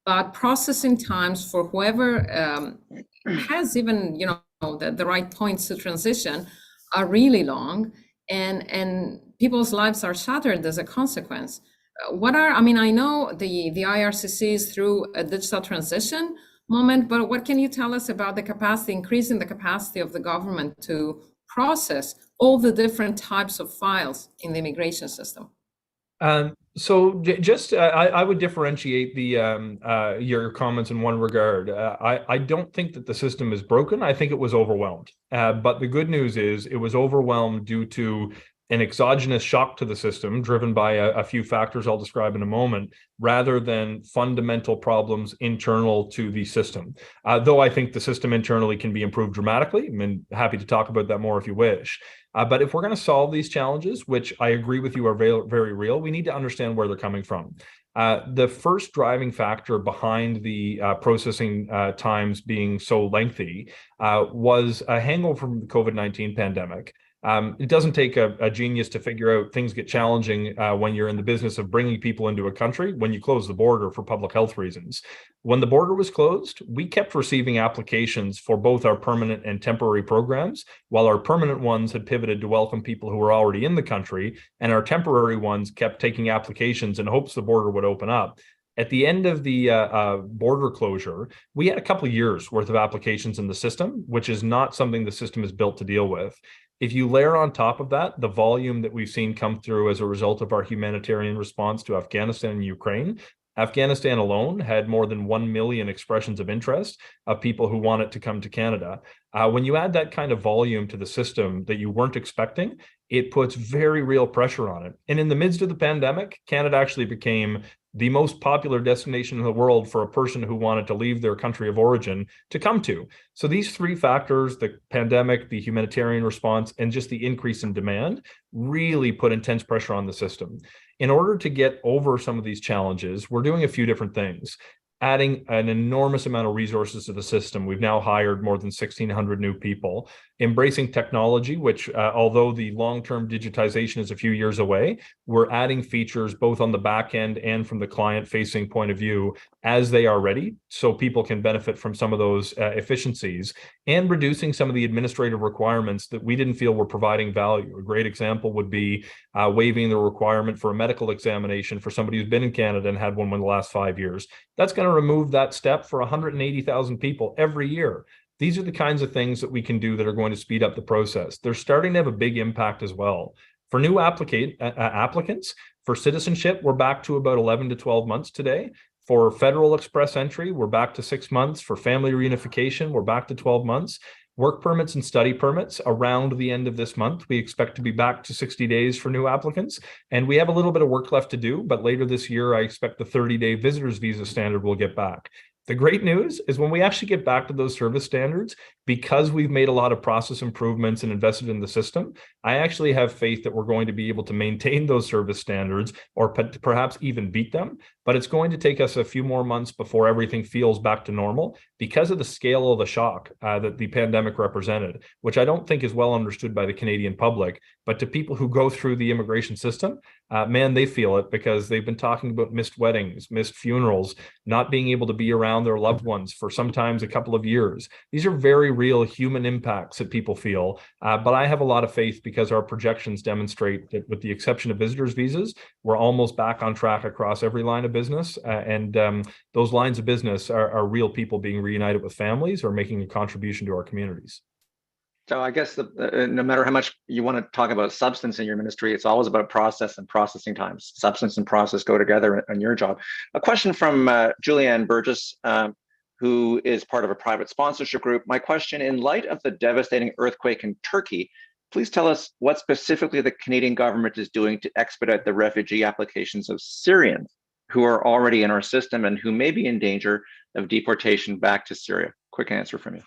S3: but processing times for whoever has even, the right points to transition are really long, and people's lives are shattered as a consequence. I know the IRCC is through a digital transition moment, but what can you tell us about the capacity, increasing the capacity of the government to process all the different types of files in the immigration system?
S2: So just I would differentiate the your comments in one regard. I don't think that the system is broken. I think it was overwhelmed. But the good news is it was overwhelmed due to an exogenous shock to the system driven by a few factors I'll describe in a moment, rather than fundamental problems internal to the system. Though I think the system internally can be improved dramatically. I'm happy to talk about that more if you wish. But if we're going to solve these challenges, which I agree with you are very, very real, we need to understand where they're coming from. The first driving factor behind the processing times being so lengthy was a hangover from the COVID-19 pandemic. It doesn't take a genius to figure out things get challenging when you're in the business of bringing people into a country when you close the border for public health reasons. When the border was closed, we kept receiving applications for both our permanent and temporary programs, while our permanent ones had pivoted to welcome people who were already in the country, and our temporary ones kept taking applications in hopes the border would open up. At the end of the border closure, we had a couple of years worth of applications in the system, which is not something the system is built to deal with. If you layer on top of that the volume that we've seen come through as a result of our humanitarian response to Afghanistan and Ukraine, Afghanistan alone had more than 1 million expressions of interest of people who wanted to come to Canada. When you add that kind of volume to the system that you weren't expecting, it puts very real pressure on it. And in the midst of the pandemic, Canada actually became the most popular destination in the world for a person who wanted to leave their country of origin to come to. So these three factors, the pandemic, the humanitarian response, and just the increase in demand, really put intense pressure on the system. In order to get over some of these challenges, we're doing a few different things. Adding an enormous amount of resources to the system. We've now hired more than 1,600 new people. Embracing technology, which although the long-term digitization is a few years away, we're adding features both on the back end and from the client-facing point of view as they are ready, so people can benefit from some of those efficiencies, and reducing some of the administrative requirements that we didn't feel were providing value. A great example would be waiving the requirement for a medical examination for somebody who's been in Canada and had one in the last 5 years. That's going to remove that step for 180,000 people every year. These are the kinds of things that we can do that are going to speed up the process. They're starting to have a big impact as well. For new applicants, for citizenship, we're back to about 11 to 12 months today. For federal express entry, we're back to 6 months. For family reunification, we're back to 12 months. Work permits and study permits, around the end of this month, we expect to be back to 60 days for new applicants. And we have a little bit of work left to do, but later this year, I expect the 30-day visitor's visa standard will get back. The great news is when we actually get back to those service standards, because we've made a lot of process improvements and invested in the system, I actually have faith that we're going to be able to maintain those service standards or perhaps even beat them. But it's going to take us a few more months before everything feels back to normal because of the scale of the shock that the pandemic represented, which I don't think is well understood by the Canadian public. But to people who go through the immigration system, man, they feel it because they've been talking about missed weddings, missed funerals, not being able to be around their loved ones for sometimes a couple of years. These are very real human impacts that people feel. But I have a lot of faith because our projections demonstrate that with the exception of visitors visas, we're almost back on track across every line of business. Those lines of business are real people being reunited with families or making a contribution to our communities.
S1: So I guess no matter how much you want to talk about substance in your ministry, it's always about process and processing times. Substance and process go together in your job. A question from Julianne Burgess, who is part of a private sponsorship group. My question, in light of the devastating earthquake in Turkey, please tell us what specifically the Canadian government is doing to expedite the refugee applications of Syrians who are already in our system and who may be in danger of deportation back to Syria. Quick answer from you.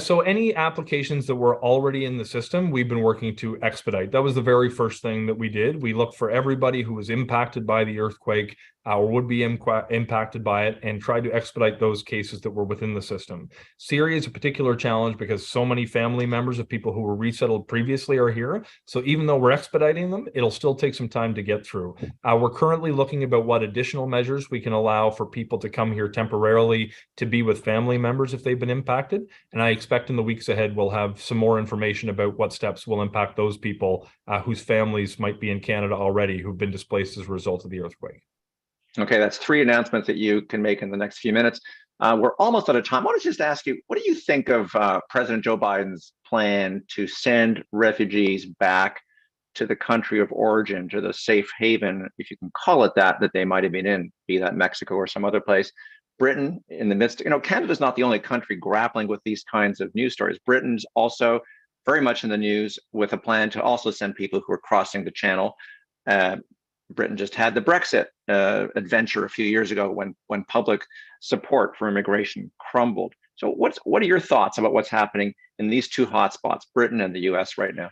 S2: So any applications that were already in the system, we've been working to expedite. That was the very first thing that we did. We looked for everybody who was impacted by the earthquake or would be impacted by it and tried to expedite those cases that were within the system. Syria is a particular challenge because so many family members of people who were resettled previously are here. So even though we're expediting them, it'll still take some time to get through. We're currently looking about what additional measures we can allow for people to come here temporarily to be with family members if they've been impacted. And I expect in the weeks ahead, we'll have some more information about what steps will impact those people whose families might be in Canada already who've been displaced as a result of the earthquake.
S1: Okay, that's 3 announcements that you can make in the next few minutes. We're almost out of time. I want to just ask you, what do you think of President Joe Biden's plan to send refugees back to the country of origin, to the safe haven, if you can call it that they might have been in, be that Mexico or some other place? Britain, in the midst, Canada's not the only country grappling with these kinds of news stories. Britain's also very much in the news with a plan to also send people who are crossing the channel. Britain just had the Brexit adventure a few years ago when public support for immigration crumbled. So what are your thoughts about what's happening in these 2 hotspots, Britain and the US right now?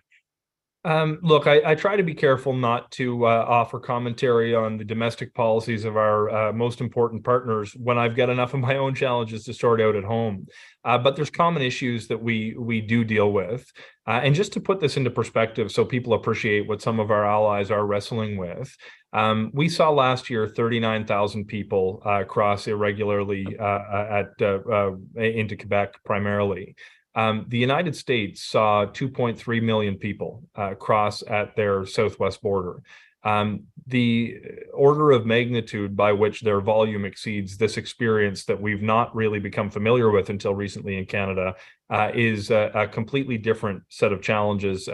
S2: Look, I try to be careful not to offer commentary on the domestic policies of our most important partners when I've got enough of my own challenges to sort out at home. But there's common issues that we do deal with. And just to put this into perspective so people appreciate what some of our allies are wrestling with, we saw last year 39,000 people cross irregularly into Quebec primarily. The United States saw 2.3 million people cross at their southwest border. The order of magnitude by which their volume exceeds this experience that we've not really become familiar with until recently in Canada is a completely different set of challenges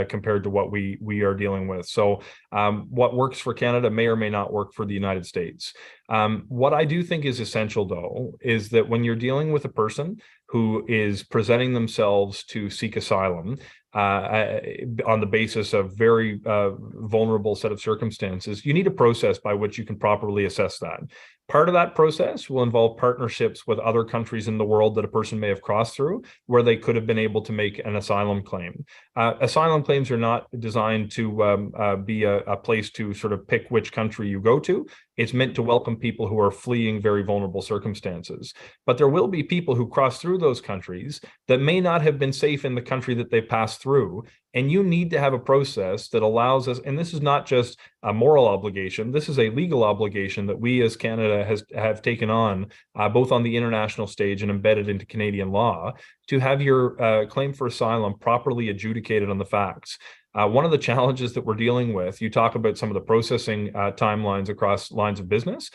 S2: compared to what we are dealing with. So what works for Canada may or may not work for the United States. What I do think is essential, though, is that when you're dealing with a person who is presenting themselves to seek asylum on the basis of very vulnerable set of circumstances, you need a process by which you can properly assess that. Part of that process will involve partnerships with other countries in the world that a person may have crossed through, where they could have been able to make an asylum claim. Asylum claims are not designed to be a place to sort of pick which country you go to. It's meant to welcome people who are fleeing very vulnerable circumstances. But there will be people who cross through those countries that may not have been safe in the country that they passed through. And you need to have a process that allows us, and this is not just a moral obligation, this is a legal obligation that we as Canada have taken on, both on the international stage and embedded into Canadian law, to have your claim for asylum properly adjudicated on the facts. One of the challenges that we're dealing with, you talk about some of the processing timelines across lines of business.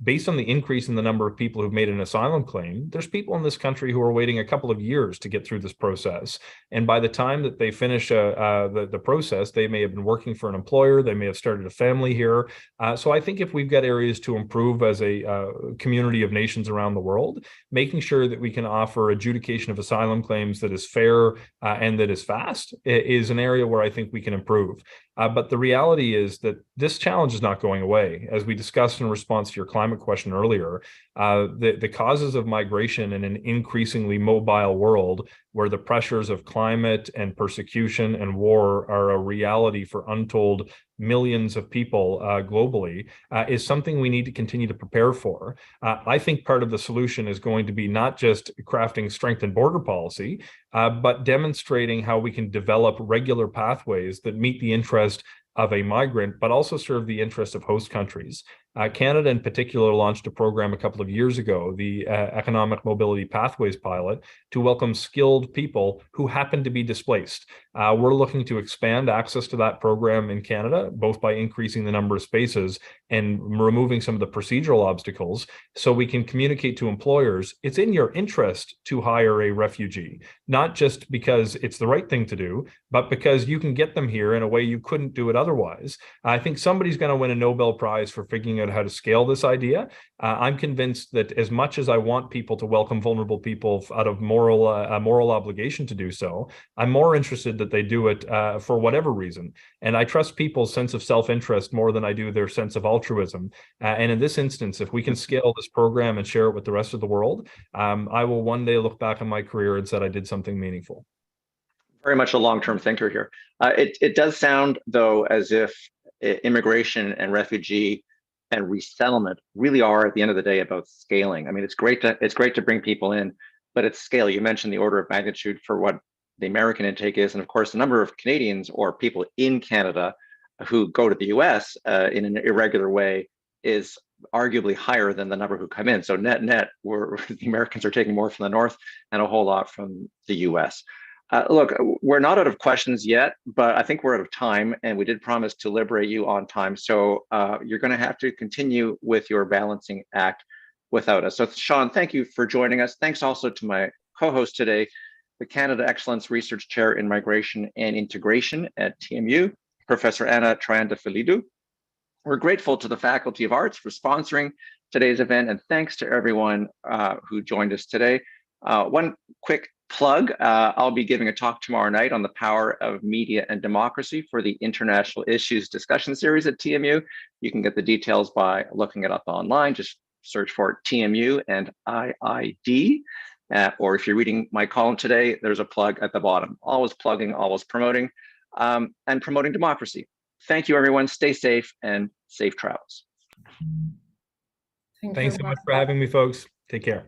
S2: Based on the increase in the number of people who've made an asylum claim, there's people in this country who are waiting a couple of years to get through this process. And by the time that they finish the process, they may have been working for an employer, they may have started a family here. So I think if we've got areas to improve as a community of nations around the world, making sure that we can offer adjudication of asylum claims that is fair and that is fast is an area where I think we can improve. But the reality is that this challenge is not going away. As we discussed in response to your climate question earlier, the causes of migration in an increasingly mobile world where the pressures of climate and persecution and war are a reality for untold millions of people globally is something we need to continue to prepare for. I think part of the solution is going to be not just crafting strengthened border policy, but demonstrating how we can develop regular pathways that meet the interest of a migrant, but also serve the interest of host countries. Canada in particular launched a program a couple of years ago, the Economic Mobility Pathways Pilot, to welcome skilled people who happen to be displaced. We're looking to expand access to that program in Canada, both by increasing the number of spaces and removing some of the procedural obstacles, so we can communicate to employers, it's in your interest to hire a refugee, not just because it's the right thing to do, but because you can get them here in a way you couldn't do it otherwise. I think somebody's going to win a Nobel Prize for figuring out how to scale this idea. I'm convinced that as much as I want people to welcome vulnerable people out of moral obligation to do so, I'm more interested that they do it for whatever reason. And I trust people's sense of self-interest more than I do their sense of altruism. And in this instance, if we can scale this program and share it with the rest of the world, I will one day look back on my career and said I did something meaningful.
S1: Very much a long-term thinker here. It does sound, though, as if immigration and refugee and resettlement really are, at the end of the day, about scaling. I mean, it's great to bring people in, but it's scale. You mentioned the order of magnitude for what the American intake is, and of course, the number of Canadians or people in Canada who go to the US in an irregular way is arguably higher than the number who come in. So net, the Americans are taking more from the North and a whole lot from the US. Look, we're not out of questions yet, but I think we're out of time, and we did promise to liberate you on time. So you're going to have to continue with your balancing act without us. So Sean, thank you for joining us. Thanks also to my co-host today, the Canada Excellence Research Chair in Migration and Integration at TMU, Professor Anna Triantafilidou. We're grateful to the Faculty of Arts for sponsoring today's event, and thanks to everyone who joined us today. One quick plug, I'll be giving a talk tomorrow night on the power of media and democracy for the International Issues Discussion Series at TMU. You can get the details by looking it up online. Just search for TMU and IID. Or if you're reading my column today, there's a plug at the bottom. Always plugging, always promoting, and promoting democracy. Thank you, everyone. Stay safe and safe travels.
S2: Thanks so much for having me, folks. Take care.